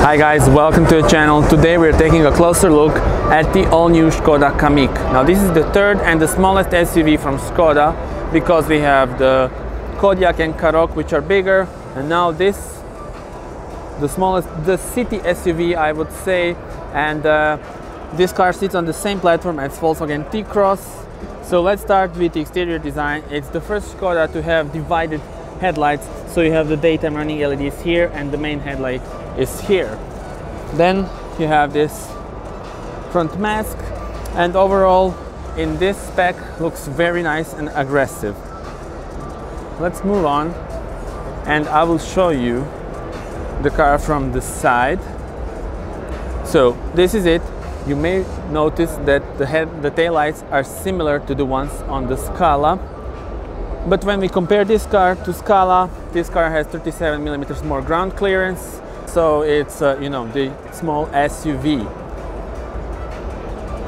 Hi guys, welcome to the channel. Today we're taking a closer look at the all-new Škoda Kamiq. Now this is the third and the smallest SUV from Škoda, because we have the Kodiaq and Karoq, which are bigger, and now this, the smallest, the city SUV, I would say. And this car sits on the same platform as Volkswagen T-Cross. So let's start with the exterior design. It's the first Škoda to have divided headlights, so you have the daytime running LEDs here and the main headlight is here. Then you have this front mask, and overall in this spec looks very nice and aggressive. Let's move on and I will show you the car from the side. So this is it. You may notice that the taillights are similar to the ones on the Scala. But when we compare this car to Scala, this car has 37 millimeters more ground clearance. So it's, you know, the small SUV.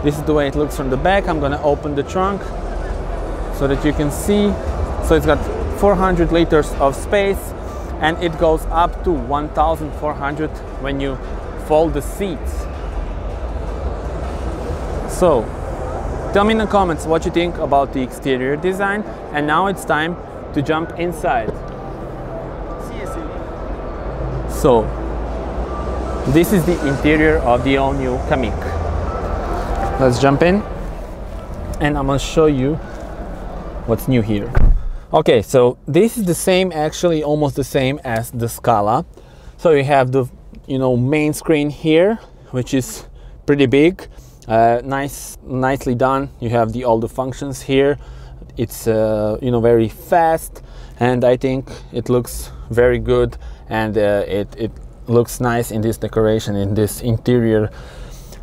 This is the way it looks from the back. I'm gonna open the trunk so that you can see. So it's got 400 liters of space, and it goes up to 1,400 when you fold the seats. So tell me in the comments what you think about the exterior design, and now it's time to jump inside. So this is the interior of the all-new Kamiq. Let's jump in and I'm gonna show you what's new here. Okay, so this is the same, actually almost the same as the Scala. So you have the, you know, main screen here, which is pretty big. Nicely done. You have all the functions here. It's you know, very fast, and I think it looks very good, and it looks nice in this decoration, in this interior.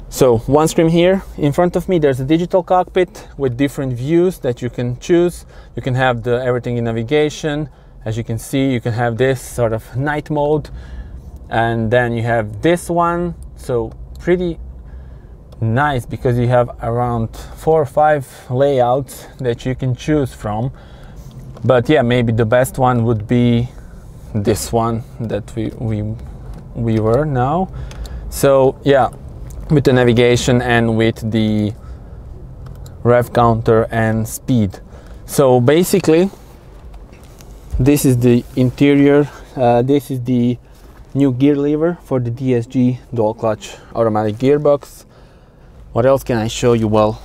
So one screen here in front of me, there's a digital cockpit with different views that you can choose. You can have the everything in navigation. As you can see, you can have this sort of night mode, and then you have this one. So pretty nice, because you have around 4 or 5 layouts that you can choose from. But yeah, maybe the best one would be this one that we were now. So yeah, with the navigation and with the rev counter and speed. So basically this is the interior. This is the new gear lever for the DSG dual clutch automatic gearbox. What else can I show you? Well,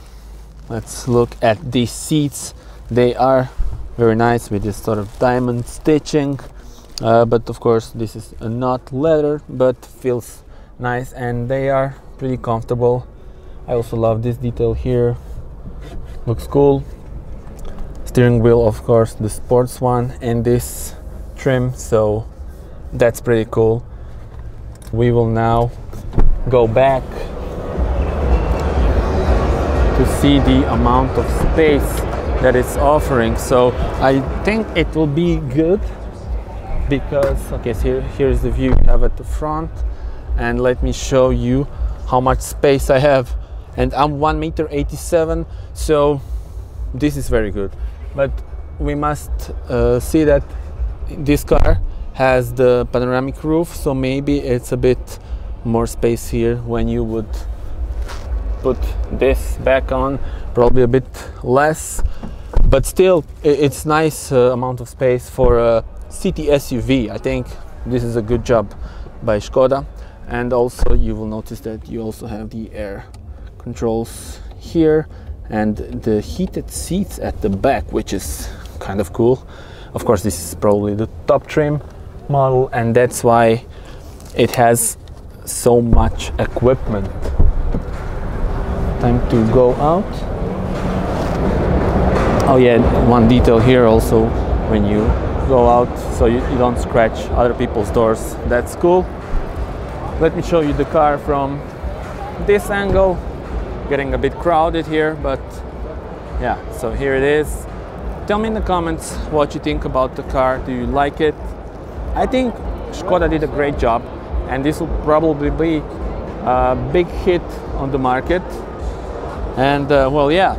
let's look at these seats. They are very nice with this sort of diamond stitching, but of course this is not leather, but feels nice, and they are pretty comfortable. I also love this detail here, looks cool. Steering wheel, of course, the sports one, and this trim, so that's pretty cool. We will now go back to see the amount of space that it's offering. So I think it will be good, because okay, so here's the view you have at the front, and let me show you how much space I have. And I'm 1.87 meters, so this is very good. But we must see that this car has the panoramic roof, so maybe it's a bit more space here when you would put this back on, probably a bit less, but still it's nice amount of space for a city SUV. I think this is a good job by Škoda. And also you will notice that you also have the air controls here and the heated seats at the back, which is kind of cool. Of course, this is probably the top trim model, and that's why it has so much equipment. Time to go out. Oh yeah, one detail here also, when you go out, so you don't scratch other people's doors. That's cool. Let me show you the car from this angle. Getting a bit crowded here, but yeah, so here it is. Tell me in the comments what you think about the car. Do you like it? I think Škoda did a great job, and this will probably be a big hit on the market. And well, yeah,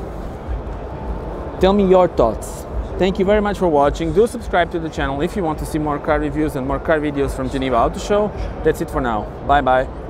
tell me your thoughts. Thank you very much for watching. Do subscribe to the channel if you want to see more car reviews and more car videos from Geneva Auto Show. That's it for now. Bye bye.